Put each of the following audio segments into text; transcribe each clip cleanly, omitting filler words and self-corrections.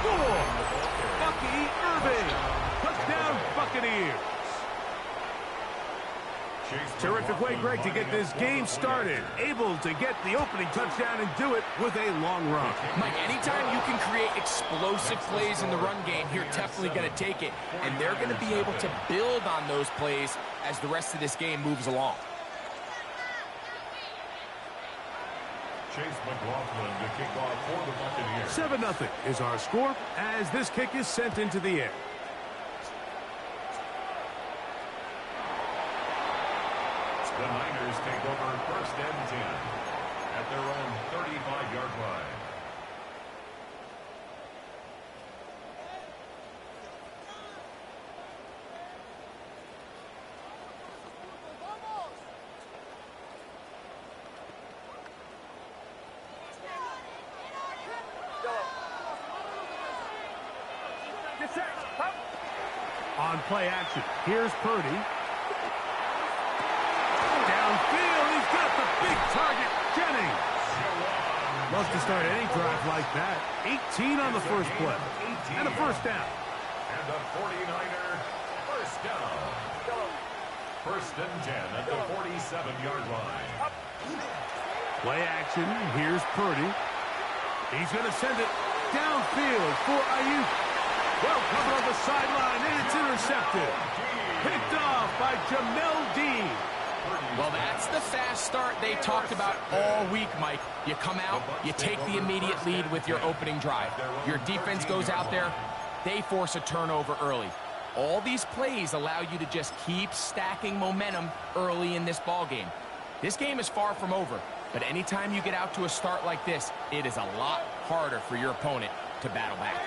score! Bucky Irving! Touchdown, Buccaneers! Terrific way, Greg, to get this game started. Able to get the opening touchdown and do it with a long run. Mike, anytime you can create explosive plays in the run game, you're definitely going to take it. And they're going to be able to build on those plays as the rest of this game moves along. Chase McLaughlin to kick off for the Buccaneers. 7-0 is our score as this kick is sent into the air. The Niners take over 1st and 10 at their own 35-yard line. On play action, here's Purdy. Downfield, he's got the big target, Jennings. Love to start any drive like that. 18 on the first play. And a first down. And the 49er first down. 1st and 10 at the 47-yard line. Play action, here's Purdy. He's going to send it downfield for Ayuk. Well covered on the sideline, and it's intercepted. Picked off by Jamel Dean. Well, that's the fast start they talked about all week, Mike. You come out, you take the immediate lead with your opening drive. Your defense goes out there, they force a turnover early. All these plays allow you to just keep stacking momentum early in this ball game. This game is far from over, but anytime you get out to a start like this, it is a lot harder for your opponent to battle back.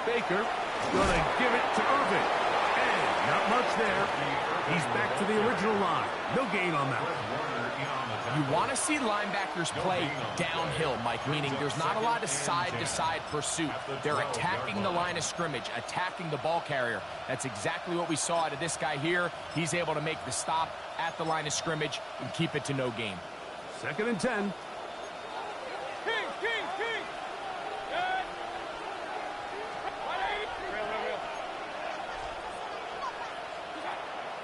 Baker going to give it to Irving. And not much there. He's back to the original line. No gain on that one. You want to see linebackers play downhill, Mike, meaning there's not a lot of side-to-side pursuit. They're attacking the line of scrimmage, attacking the ball carrier. That's exactly what we saw out of this guy here. He's able to make the stop at the line of scrimmage and keep it to no gain. 2nd and 10.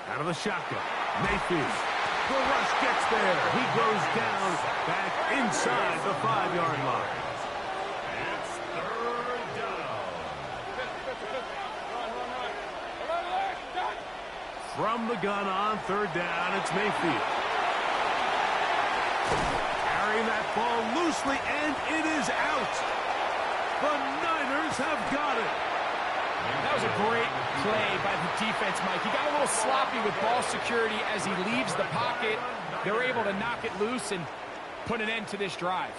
Out of the shotgun, Mayfield. The rush gets there. He goes down back inside the 5-yard line. It's 3rd down. From the gun on 3rd down, it's Mayfield. Carrying that ball loosely, and it is out. The Niners have got it. That was a great play by the defense, Mike. He got a little sloppy with ball security as he leaves the pocket. They're able to knock it loose and put an end to this drive.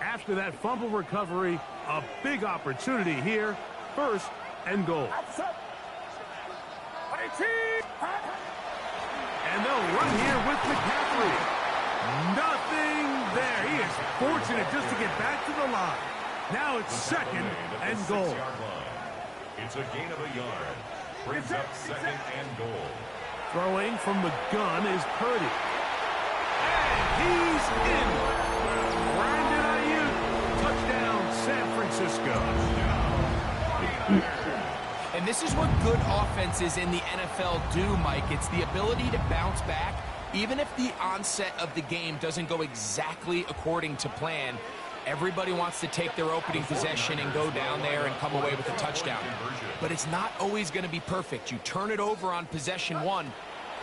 After that fumble recovery, a big opportunity here. 1st and goal. And they'll run here with McCaffrey. Nothing there. He is fortunate just to get back to the line. Now it's 2nd and goal. It's a gain of a yard. Brings up 2nd and goal. Throwing from the gun is Purdy. And he's in. Brandon Ayuk. Touchdown, San Francisco. And this is what good offenses in the NFL do, Mike. It's the ability to bounce back. Even if the onset of the game doesn't go exactly according to plan, everybody wants to take their opening possession and go down there and come away with a touchdown. But it's not always going to be perfect. You turn it over on possession 1.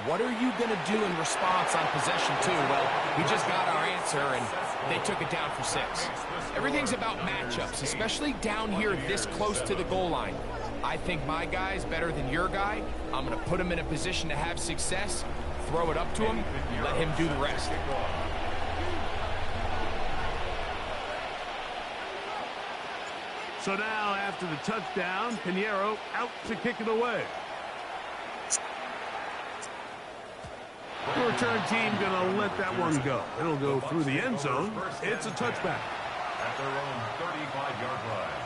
What are you going to do in response on possession 2? Well, we just got our answer, and they took it down for 6. Everything's about matchups, especially down here this close to the goal line. I think my guy's better than your guy. I'm going to put him in a position to have success, throw it up to him, let him do the rest. So now, after the touchdown, Pinheiro out to kick it away. The return team going to let that one go. It'll go through the end zone. It's a touchback. At their own 35-yard line.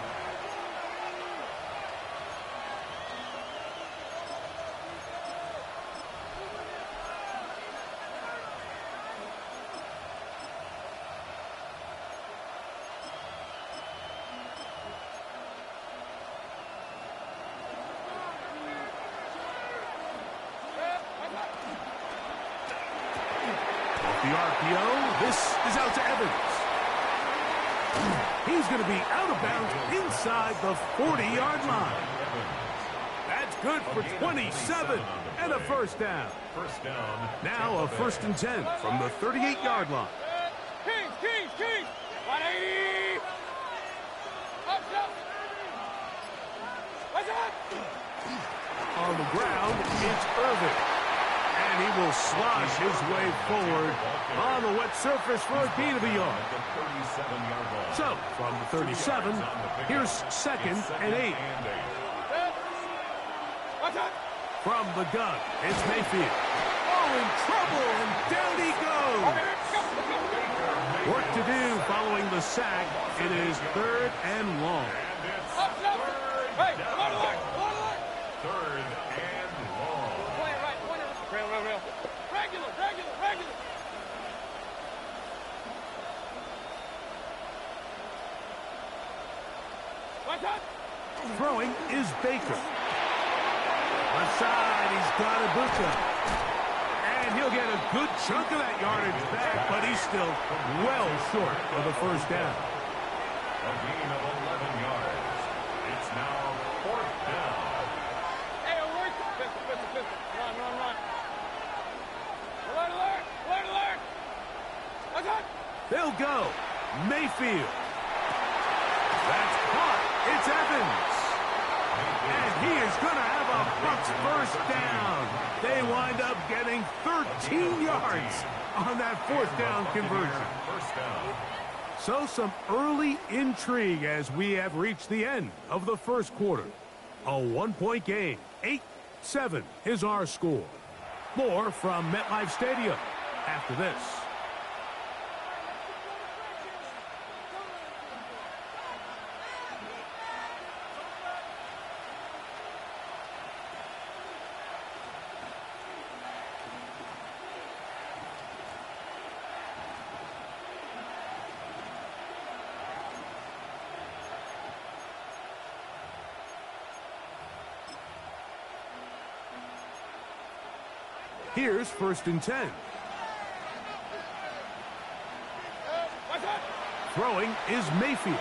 the RPO. This is out to Evans. He's going to be out of bounds inside the 40-yard line. That's good for 27 and a first down. Now a 1st and 10 from the 38-yard line. Kings, 180. Up. What's up? On the ground, it's Irvin. And he will slosh his way forward on the wet surface for a gain of a yard. So, from the 37, here's 2nd and 8. From the gun, it's Mayfield. Oh, in trouble, and down he goes. Work to do following the sack. It is 3rd and long. Hey, come on, alert. 3rd and long. Play it right. Real. Regular. What's up? Throwing is Baker. Left side, he's got Ibuka. And he'll get a good chunk of that yardage back, but he's still well short of the first down. A gain of 11 yards. It's now 4th down. Hey, alert. Pistol. Run. Alert. What's up? They'll go. Mayfield. That's caught. It's Evans. And he is going to have a Bucs first down. They wind up getting 13 yards on that 4th down conversion. First down. So some early intrigue as we have reached the end of the first quarter. A 1-point game. 8-7 is our score. More from MetLife Stadium after this. Here's 1st and 10. Throwing is Mayfield.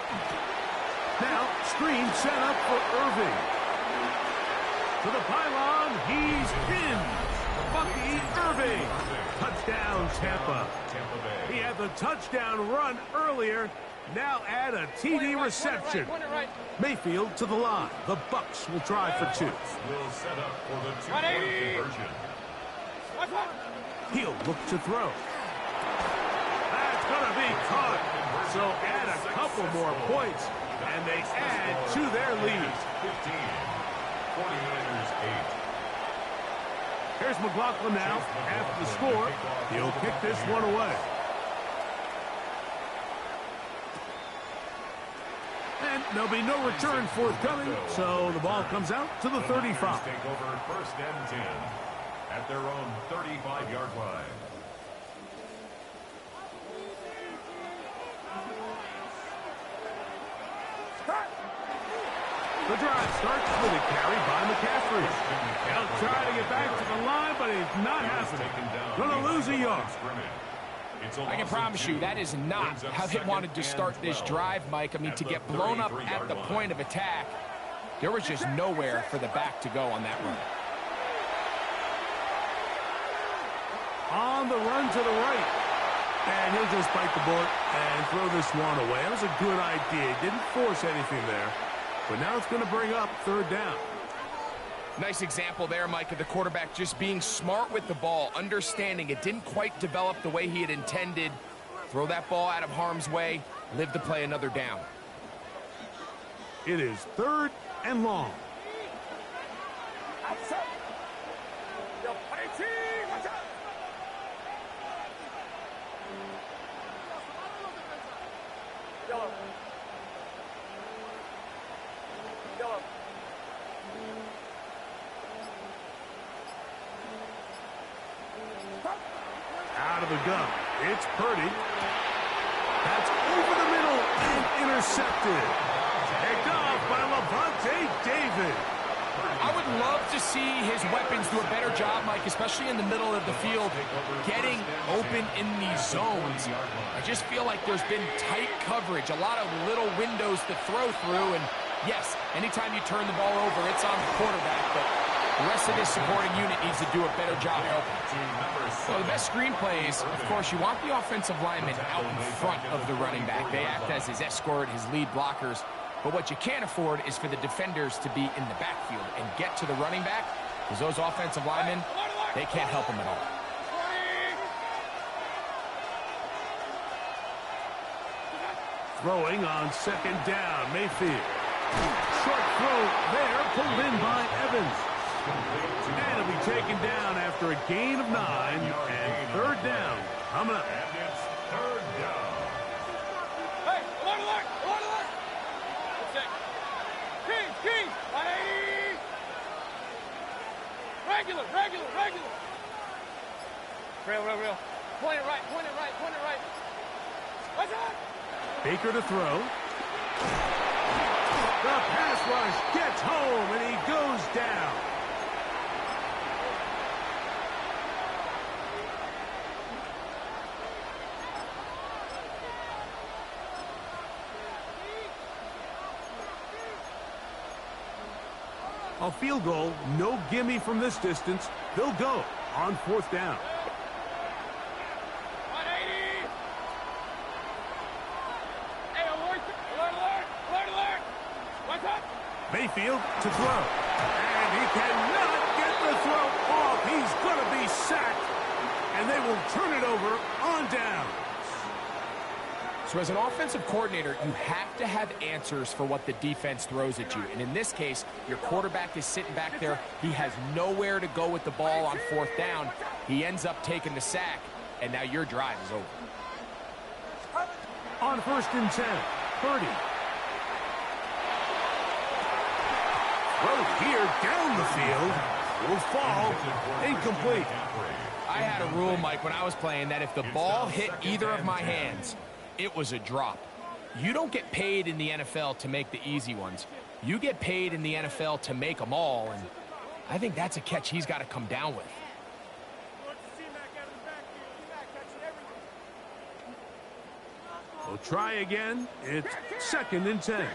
Now, screen set up for Irving. To the pylon, he's in. Bucky Irving. Touchdown, Tampa. He had the touchdown run earlier. Now add a TD reception. Mayfield to the line. The Bucs will try for 2. Will set up for the 2-point conversion. He'll look to throw. That's going to be caught. So add a couple more points, and they add to their lead. 15. 49ers 8. Here's McLaughlin now. After the score, he'll kick this one away. And there'll be no return forthcoming, so the ball comes out to the 35. Take over 1st and 10 at their own 35-yard line. The drive starts with a carry by McCaffrey. He'll try to get back to the line, but it's not happening. Going to lose a yard. I can promise you that is not how they wanted to start this drive, Mike. I mean, to get blown up at the point of attack, there was just nowhere for the back to go on that run. On the run to the right. And he'll just bite the bullet and throw this one away. That was a good idea. Didn't force anything there. But now it's going to bring up 3rd down. Nice example there, Mike, of the quarterback just being smart with the ball, understanding it didn't quite develop the way he had intended. Throw that ball out of harm's way, live to play another down. It is 3rd and long. Out of the gun. It's Purdy. That's over the middle and intercepted. Picked off by Levante David. I would love to see his weapons do a better job, Mike, especially in the middle of the field, getting open in these zones. I just feel like there's been tight coverage, a lot of little windows to throw through, and yes, anytime you turn the ball over, it's on the quarterback, but the rest of this supporting unit needs to do a better job helping. So the best screen plays, of course, you want the offensive lineman out in front of the running back. They act as his escort, his lead blockers. But what you can't afford is for the defenders to be in the backfield and get to the running back, because those offensive linemen, they can't help him at all. Throwing on second down, Mayfield. Short throw there, pulled in by Evans. And it'll be taken down after a gain of 9, and third down coming up. And it's third down. Hey, alert, alert, alert, alert. Let's check. King, 180. Regular. Real. Point it right. What's up? Baker to throw. The pass rush gets home, and he goes down. A field goal, no gimme from this distance. They'll go on fourth down. 180. Hey, alert. What's up? Mayfield to throw. And he cannot get the throw off. He's going to be sacked. And they will turn it over on down. So as an offensive coordinator, you have to have answers for what the defense throws at you. And in this case, your quarterback is sitting back there. He has nowhere to go with the ball on fourth down. He ends up taking the sack, and now your drive is over. On first and 10, Purdy. Throw here down the field. Will fall. Incomplete. I had a rule, Mike, when I was playing that if the ball hit either of my hands, it was a drop. You don't get paid in the NFL to make the easy ones. You get paid in the NFL to make them all, and I think that's a catch he's got to come down with. We'll try again. It's second and 10.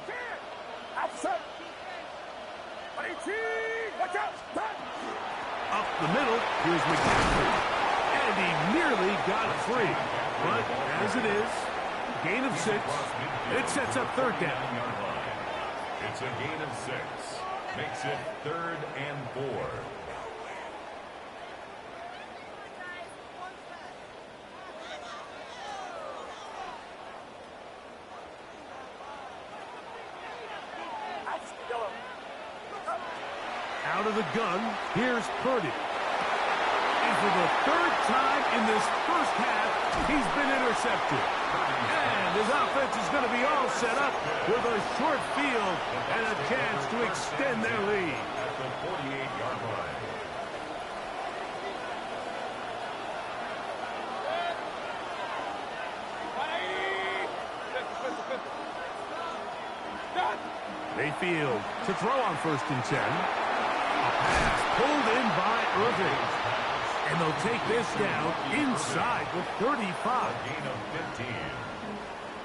Up the middle, here's McCaffrey. And he nearly got free. But as it is, gain of 6. It sets up third down. It's a gain of 6. Makes it 3rd and 4. Out of the gun, here's Purdy. And for the third time in this first half, he's been intercepted. And his offense is going to be all set up with a short field and a chance to extend their lead. At the 48-yard line. Mayfield to throw on first and 10. A pass pulled in by Irving. And they'll take this down inside the 35. Gain of 15.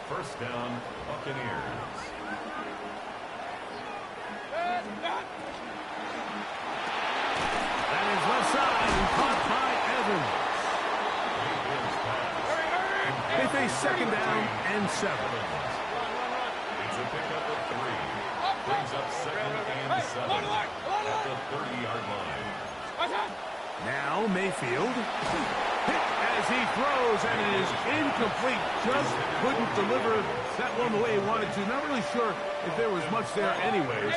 First down, Buccaneers. That is left side and caught by Evans. They face second down and 7. It's a pickup of 3. Brings up second and 7 at the 30-yard line. Now Mayfield. Hit as he throws, and it is incomplete. Just couldn't deliver that one the way he wanted to. Not really sure if there was much there anyways.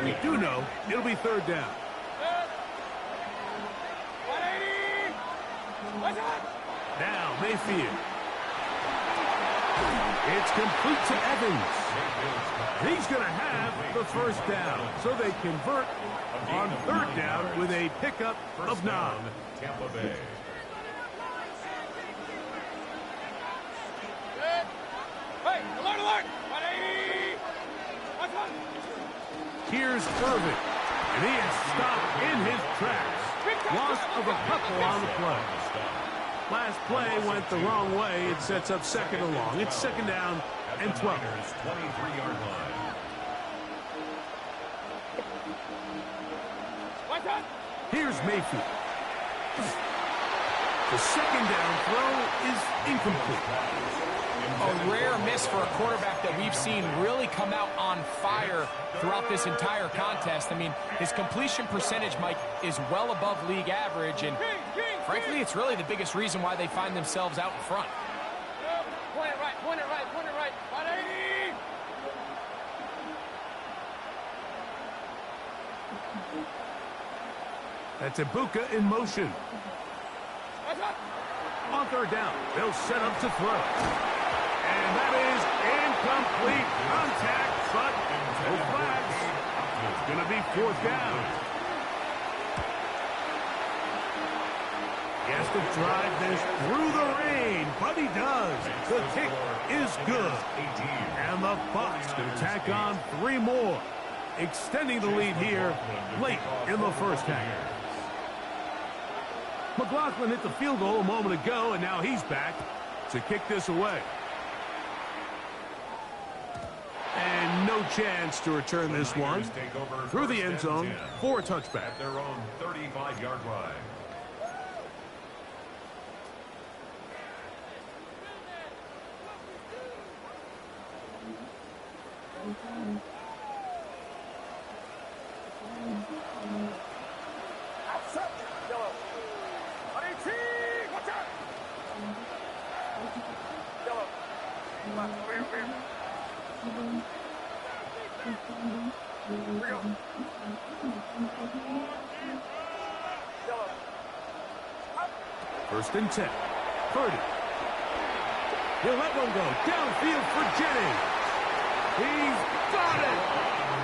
We do know it'll be third down. Now Mayfield. It's complete to Evans. He's going to have the first down. So they convert on third down with a pickup of 9. Tampa Bay. Hey, alert! 180! Here's Irving. And he is stopped in his tracks. Loss of a couple on the play. Last play went the wrong way. It sets up second and long. It's second down and 12. 23-yard line. Here's Mayfield. The second down throw is incomplete. A rare miss for a quarterback that we've seen really come out on fire throughout this entire contest. I mean, his completion percentage, Mike, is well above league average, and frankly, it's really the biggest reason why they find themselves out in front. Point it right, point it right, point it right. 180! That's Ibuka in motion. On third down, they'll set up to throw. And that is incomplete contact, but no flags. It's going to be fourth down. He has to drive this through the rain, but he does. The kick is good. And the Bucs can tack on 3 more, extending the lead here late in the first half. McLaughlin hit the field goal a moment ago, and now he's back to kick this away. And no chance to return this one through the end zone for a touchback. At their own 35-yard line. First and 10. Purdy. He'll let one go. Downfield for Jennings. He's got it.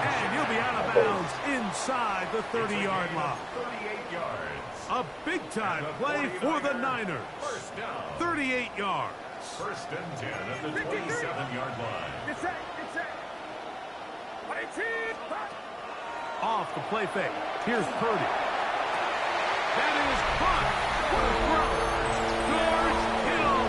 And he'll be out of bounds inside the 30-yard line. 38 yards. A big-time play for the Niners. First down. 38 yards. First and 10 at the 27-yard line. Get set, get set. 118! Off the play fake. Here's Purdy. That is caught. What a throw. George Kittle.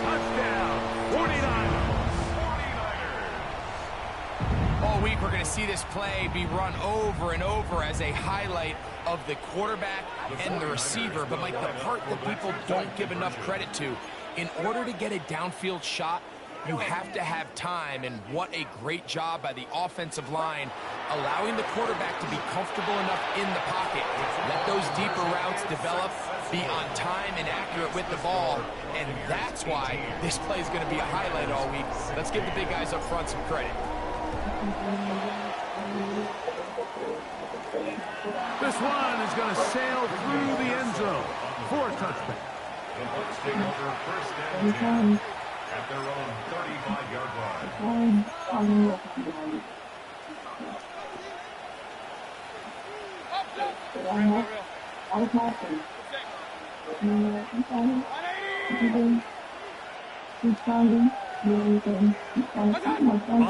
Touchdown. 49ers. All week, we're going to see this play be run over and over as a highlight of the quarterback and the receiver. But, Mike, the part that people don't give enough credit to, in order to get a downfield shot, you have to have time, and what a great job by the offensive line, allowing the quarterback to be comfortable enough in the pocket. Let those deeper routes develop, be on time and accurate with the ball, and that's why this play is going to be a highlight all week. Let's give the big guys up front some credit. This one is going to sail through the end zone for a touchback. The Bucs take over first and 10 at their own 35-yard line.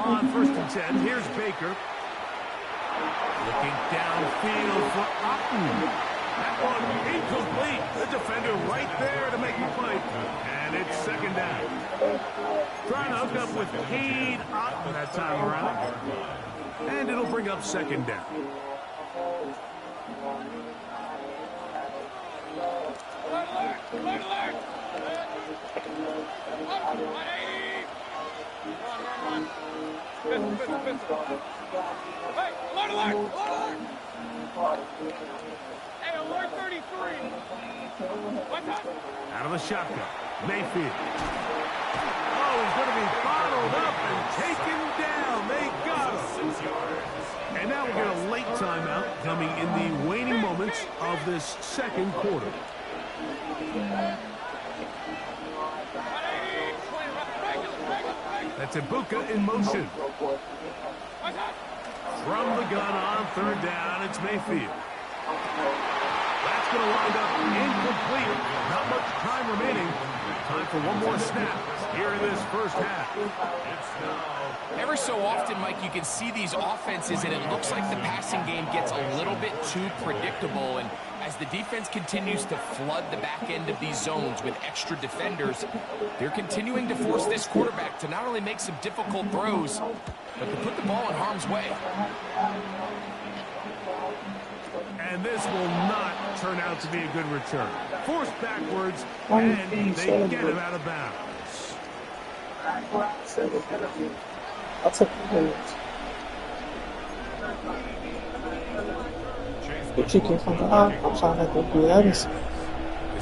On first and 10, here's Baker. Looking downfield for Otten. That one incomplete. The defender right there to make the play. And it's second down. Trying to hook up with Cade Otten that time around. And it'll bring up second down. Alert! Run. Pistol. Hey, alert! Hey, alert 33. What's up? Out of the shotgun. Mayfield. Oh, he's going to be bottled up and taken down. They got him. 6 yards. And now we'll get a late timeout coming in the waning moments of this second quarter. That's Ibuka in motion. From the gun on third down, it's Mayfield. That's going to wind up incomplete. Not much time remaining. Time for one more snap here in this first half. Ever so often, Mike, you can see these offenses, and it looks like the passing game gets a little bit too predictable. And as the defense continues to flood the back end of these zones with extra defenders, they're continuing to force this quarterback to not only make some difficult throws, but to put the ball in harm's way. And this will not turn out to be a good return. Forced backwards, and they get him out of bounds. That's a good. Chicken from the I'm trying to do this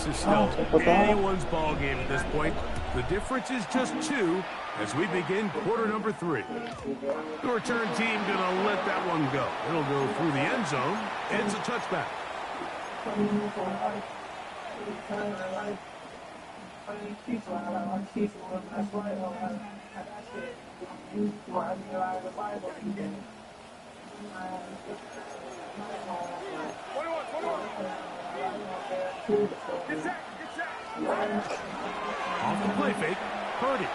is still anyone's ball game at this point. The difference is just 2 as we begin quarter number 3. The return team gonna let that one go. It'll go through the end zone. It's a touchback. Off the play fake, Purdy.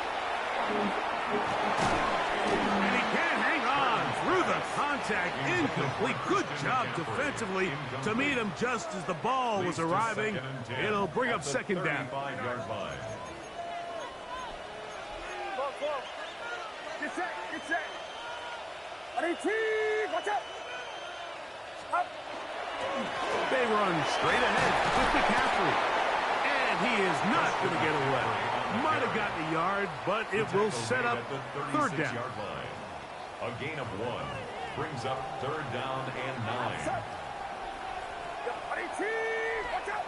And he can't hang on through the contact. Incomplete. Good job defensively to meet him just as the ball was arriving. It'll bring up second down. Get set, get set. Watch out. Up. They run straight ahead with McCaffrey. And he is not going to get away. Might have gotten a yard, but it will set up third down. A gain of 1 brings up third down and 9. Watch out.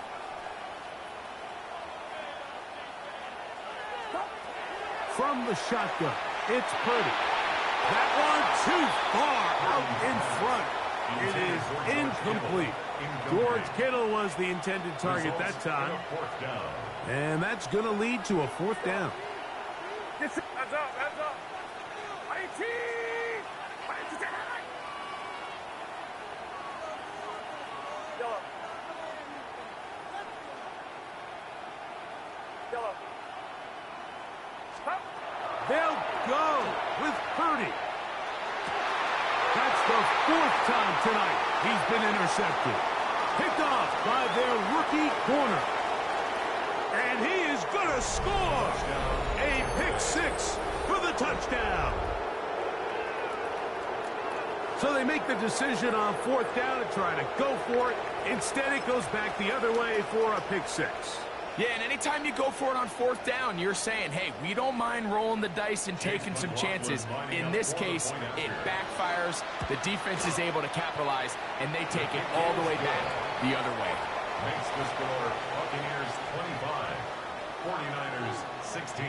From the shotgun, it's Purdy. That one too far out in front. It is incomplete. George Kittle was the intended target that time. And that's going to lead to a fourth down. Hands up, hands up. Yellow. Yellow. Stop. They'll go with Purdy. That's the 4th time tonight he's been intercepted. Picked off by their rookie corner. And he is going to score a pick 6 for the touchdown. So they make the decision on 4th down to try to go for it. Instead, it goes back the other way for a pick 6. Yeah, and anytime you go for it on 4th down, you're saying, hey, we don't mind rolling the dice and taking some chances. In this case, it backfires. The defense is able to capitalize, and they take it all the way back the other way. Makes the score Buccaneers 25, 49ers 16.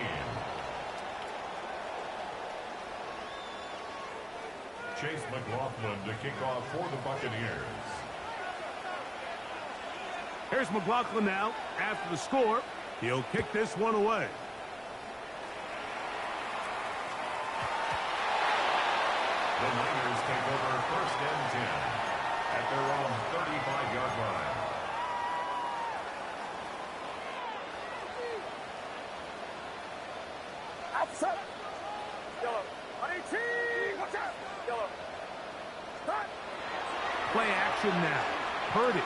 Chase McLaughlin to kick off for the Buccaneers. Here's McLaughlin now. After the score, he'll kick this one away. The Niners take over 1st and 10 at their own 35-yard line. Outside. Yellow. Watch out. Yellow. Stop. Play action now. Purdy.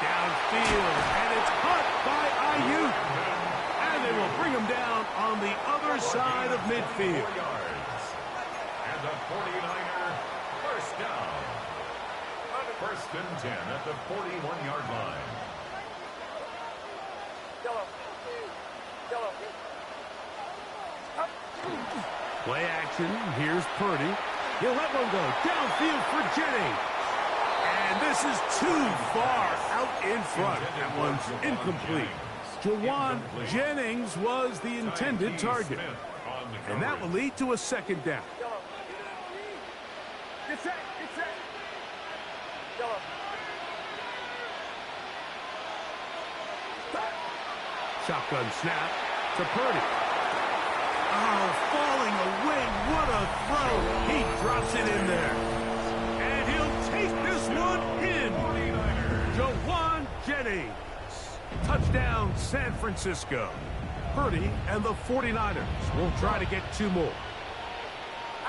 Downfield, and it's caught by Ayuk. And they will bring him down on the other side of midfield. 4 yards. And the 49er first down. 1st and 10 at the 41-yard line. Yellow. Yellow. Up. Play action. Here's Purdy. He'll let one go. Downfield for Jennings. And this is too far out in front. That one's incomplete. Jawan Jennings was the intended target. And that will lead to a second down. Get set. Get set. Yellow. Shotgun snap to Purdy. Oh, falling away. What a throw. He drops it in there. And he'll take this one in. plays. Touchdown, San Francisco. Purdy and the 49ers will try to get 2 more.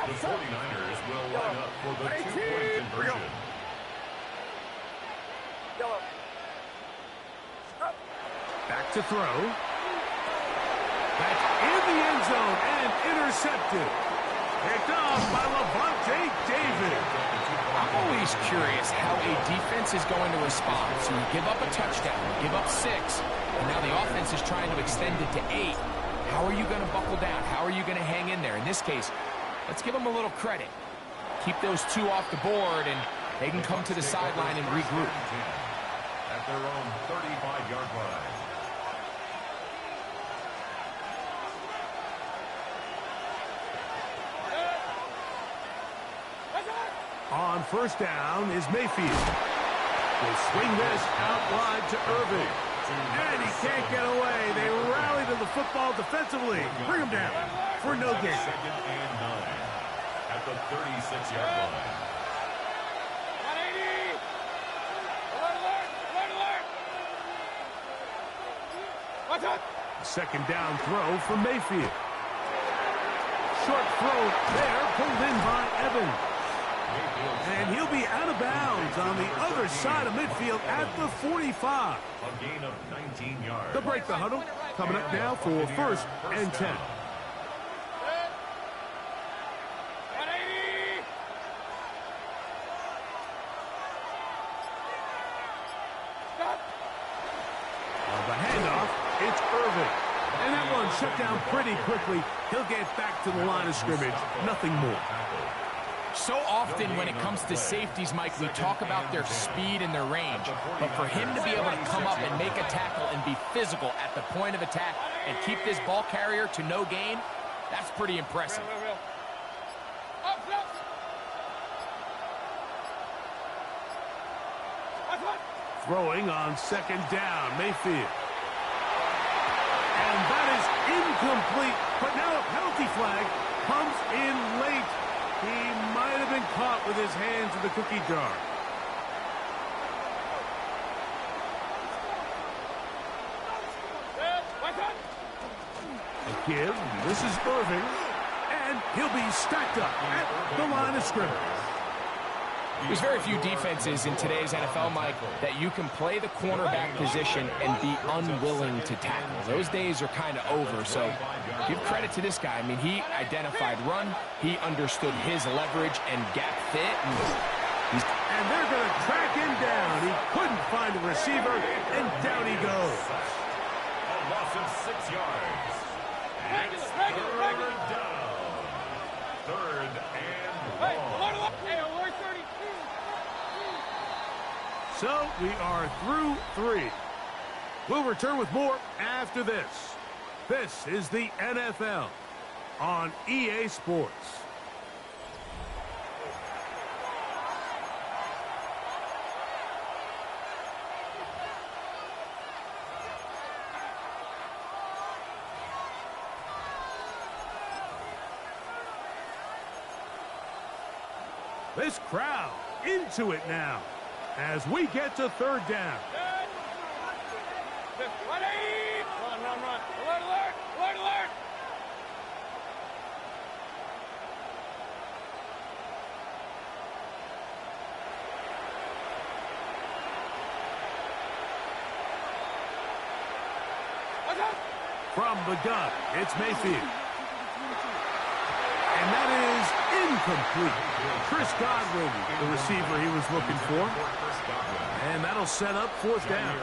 The 49ers will line up for the 2-point conversion. Back to throw. That's in the end zone and intercepted. Picked off by Levante David. I'm always curious how a defense is going to respond. So you give up a touchdown, you give up 6, and now the offense is trying to extend it to 8. How are you going to buckle down? How are you going to hang in there? In this case, let's give them a little credit. Keep those 2 off the board, and they can come to the sideline and regroup. At their own 35-yard line. On first down is Mayfield. Will swing this out wide to Irving. And he can't get away. They rally to the football defensively. Bring him down for no gain. 2nd and 9 at the 36-yard line. 180! Alert, alert! Alert, alert! Watch out! Second down throw for Mayfield. Short throw there, pulled in by Evans. And he'll be out of bounds on the other side of midfield at the 45. A gain of 19 yards. They'll break the huddle. Coming up now for 1st and 10. 180! Stop! On the handoff, it's Irving. And that one shut down pretty quickly. He'll get back to the line of scrimmage. Nothing more. So often when it comes to safeties, Mike, we talk about their speed and their range. But for him to be able to come up and make a tackle and be physical at the point of attack and keep this ball carrier to no gain, that's pretty impressive. Up, up! Watch out! Throwing on 2nd down, Mayfield. And that is incomplete. But now a penalty flag comes in late. He might have been caught with his hands in the cookie jar. A give. This is Irving. And he'll be stacked up at the line of scrimmage. There's very few defenses in today's NFL, Mike, that you can play the cornerback position and be unwilling to tackle. Those days are kind of over, so give credit to this guy. I mean, he identified run, he understood his leverage and gap fit. And they're going to track him down. He couldn't find a receiver, and down he goes. A loss of 6 yards. It's 3rd down. 3rd and long. Hey, alert 32! So we are through 3. We'll return with more after this. This is the NFL on EA Sports. This crowd into it now as we get to 3rd down. 180! Run, run. Alert, alert! Alert, alert! Watch out! From the gun, it's Mayfield. And that is incomplete. Chris Godwin, the receiver he was looking for. And that'll set up 4th down.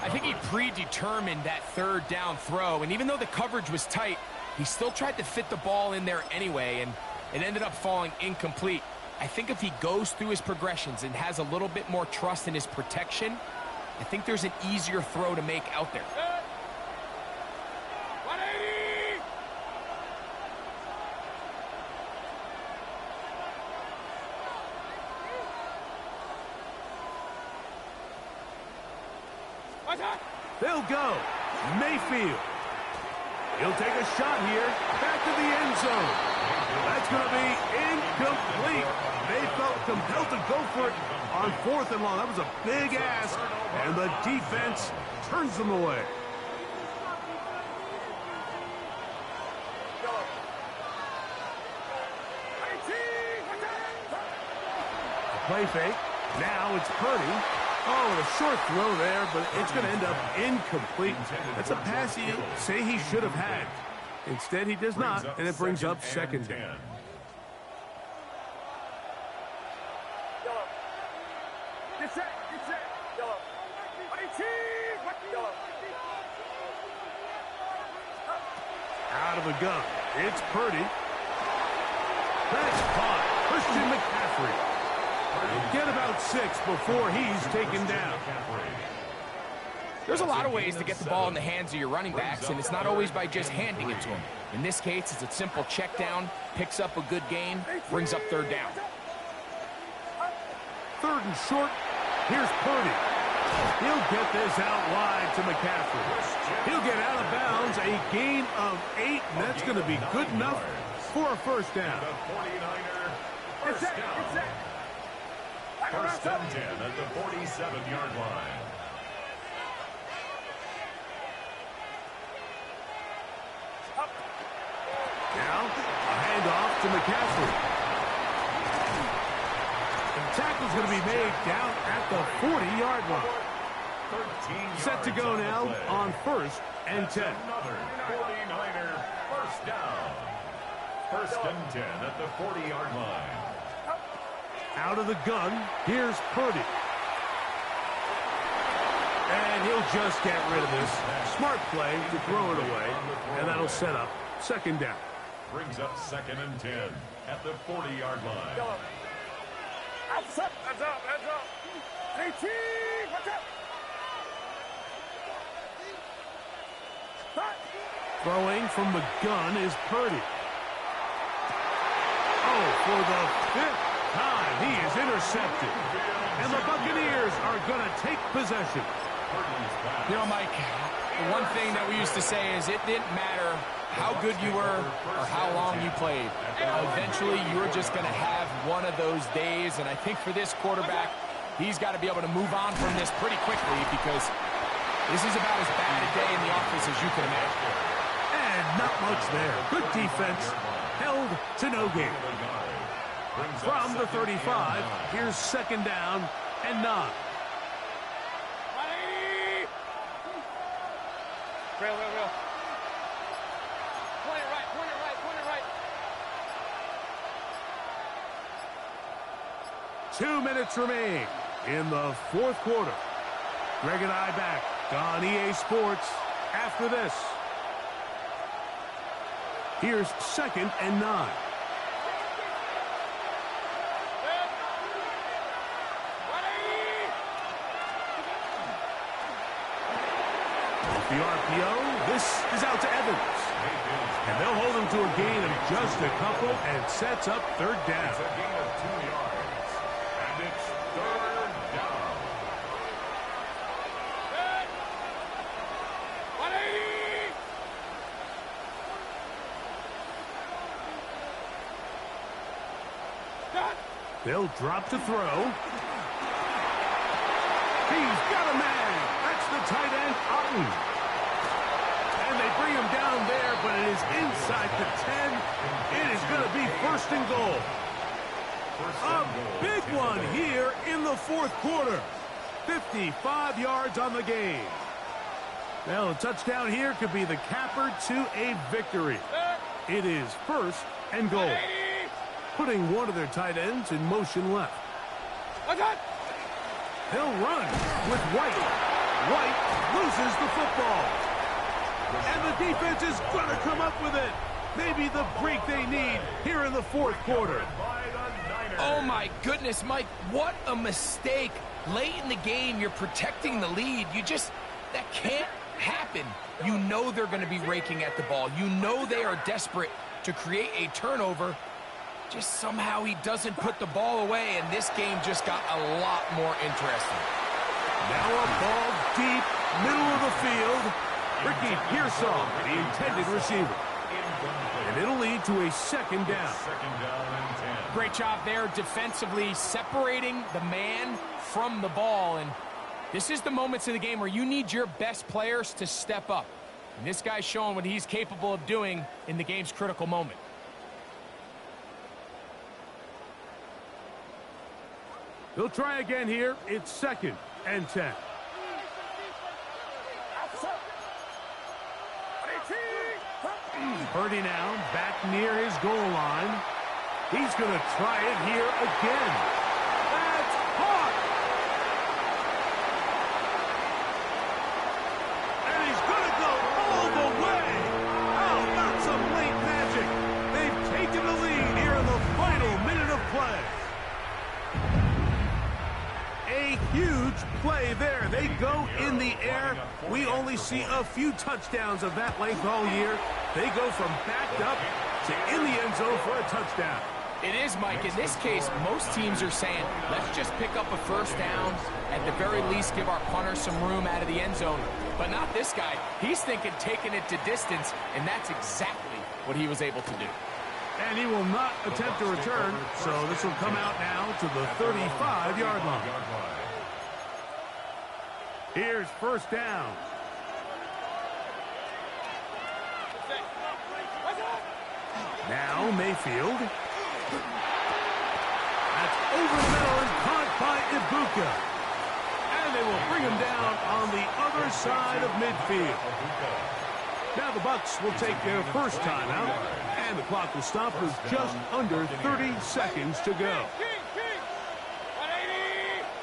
I think he predetermined that 3rd down throw, and even though the coverage was tight, he still tried to fit the ball in there anyway, and it ended up falling incomplete. I think if he goes through his progressions and has a little bit more trust in his protection, I think there's an easier throw to make out there. 180! Watch out! They'll go. Mayfield. He'll take a shot here. Back to the end zone. That's going to be incomplete. They felt compelled to go for it on 4th and long. That was a big ask, and the defense turns them away. Play fake. Now it's Purdy. Oh, a short throw there, but it's going to end up incomplete. That's a pass you say he should have had. Instead, he does not, and it brings up 2nd down. Out of the gun. It's Purdy. That's caught. Christian McCaffrey. Get about 6 before he's taken down. There's a lot of ways to get the ball in the hands of your running backs, and it's not always by just handing it to them. In this case, it's a simple check down, picks up a good gain, brings up 3rd down. 3rd and short. Here's Purdy. He'll get this out wide to McCaffrey. He'll get out of bounds, a gain of 8, and that's going to be good enough for a 1st down. First down. 1st and 10 at the 47-yard line. Now, a handoff to McCaffrey. The tackle's going to be made down at the 40-yard line. Set to go now on 1st and 10. Another 49er first down. 1st and 10 at the 40-yard line. Out of the gun, here's Purdy. And he'll just get rid of this. Smart play to throw it away, and that'll set up 2nd down. Brings up 2nd and 10 at the 40-yard line. Heads up, heads up. 18, watch out. Throwing from the gun is Purdy. Oh, for the 5th time, he is intercepted. And the Buccaneers are going to take possession. You know, Mike, the one thing that we used to say is it didn't matter how good you were or how long you played. Eventually, you're just going to have one of those days, and I think for this quarterback, he's got to be able to move on from this pretty quickly because this is about as bad a day in the office as you can imagine. And not much there. Good defense. Held to no gain. From the 35, here's 2nd down and 9. Real. Point it right. 2 minutes remain in the 4th quarter. Greg and I back on EA Sports after this. Here's 2nd and 9. The RPO, this is out to Evans. And they'll hold him to a gain of just a couple and sets up 3rd down. It's a gain of 2 yards. And it's 3rd down. 180. They'll drop to throw. He's got a man. That's the tight end, Otten. And they bring him down there, but it is inside the 10. It is going to be 1st and goal. A big one here in the 4th quarter. 55 yards on the game. Well, a touchdown here could be the capper to a victory. It is 1st and goal. Putting one of their tight ends in motion left. He'll run with White. White loses the football. And the defense is going to come up with it. Maybe the break they need here in the 4th quarter. Oh, my goodness, Mike, what a mistake. Late in the game, you're protecting the lead. That can't happen. You know they're going to be raking at the ball. You know they are desperate to create a turnover. Just somehow he doesn't put the ball away, and this game just got a lot more interesting. Now a ball deep, middle of the field. Ricky Pearsall, the intended receiver. And It'll lead to a second down. Second down and 10. Great job there defensively, separating the man from the ball. And this is the moments in the game where you need your best players to step up. And this guy's showing what he's capable of doing in the game's critical moment. They'll try again here. It's second and 10. Purdy now back near his goal line. He's going to try it here again. That's caught. And he's going to go all the way. How about some late magic? They've taken the lead here in the final minute of play. A huge play there. They go in the air. We only see a few touchdowns of that length all year. They go from backed up to in the end zone for a touchdown. It is, Mike. In this case, most teams are saying, let's just pick up a first down. At the very least, give our punter some room out of the end zone. But not this guy. He's thinking taking it to distance, and that's exactly what he was able to do. And he will not attempt to return, so this will come out now to the 35-yard line. Here's first down. Now Mayfield. That's over the middle and caught by Ibuka. And they will bring him down on the other side of midfield. Now the Bucs will take their first timeout, and the clock will stop with just under 30 seconds to go.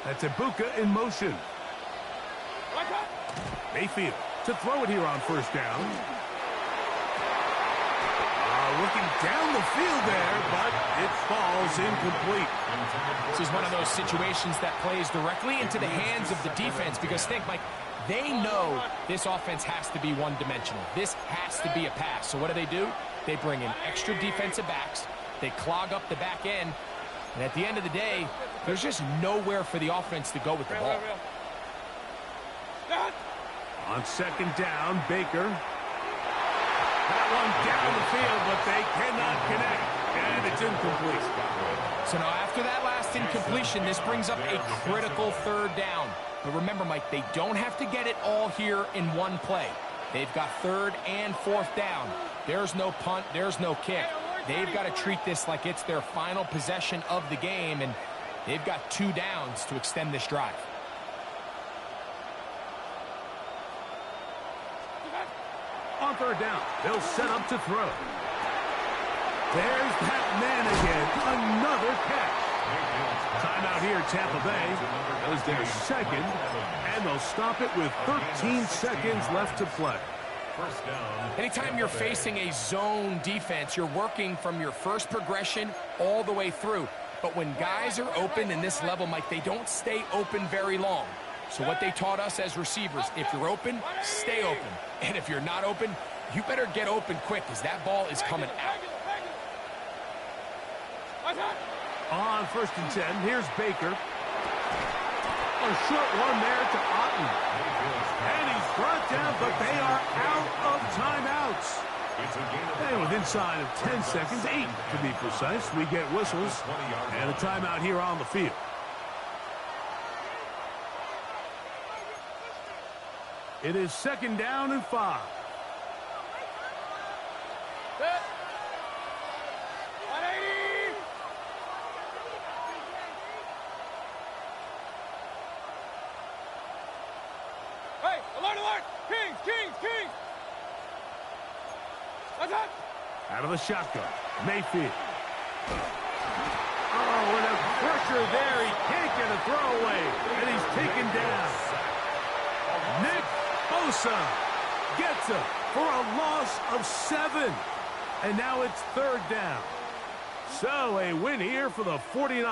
That's Ibuka in motion. Mayfield to throw it here on first down. Looking down the field there, but it falls incomplete. This is one of those situations that plays directly into the hands of the defense because think, Mike, they know this offense has to be one-dimensional. This has to be a pass. So what do? They bring in extra defensive backs. They clog up the back end. And at the end of the day, there's just nowhere for the offense to go with the ball. On second down, Baker. That one down the field, but they cannot connect, and it's incomplete. So now after that last incompletion, this brings up a critical third down. But remember, Mike, they don't have to get it all here in one play. They've got third and fourth down. There's no punt, there's no kick. They've got to treat this like it's their final possession of the game, and they've got 2 downs to extend this drive. On third down, they'll set up to throw. There's that man again. Another catch. Timeout here, Tampa Bay. That was their second, and they'll stop it with 13 seconds left to play. First down. Anytime you're facing a zone defense, you're working from your first progression all the way through. But when guys are open in this level, Mike, they don't stay open very long. So what they taught us as receivers, if you're open, stay open. And if you're not open, you better get open quick because that ball is coming out. On first and 10, here's Baker. A short one there to Otten. And he's brought down, but they are out of timeouts. And with inside of 10 seconds, 8 to be precise, we get whistles and a timeout here on the field. It is second down and 5. Hey, alert, alert! Kings, Kings, Kings! Out of the shotgun, Mayfield. Oh, and a pressure there. He can't get a throwaway, and he's taken down. Nick Bosa gets him for a loss of 7. And now it's third down. So a win here for the 49ers.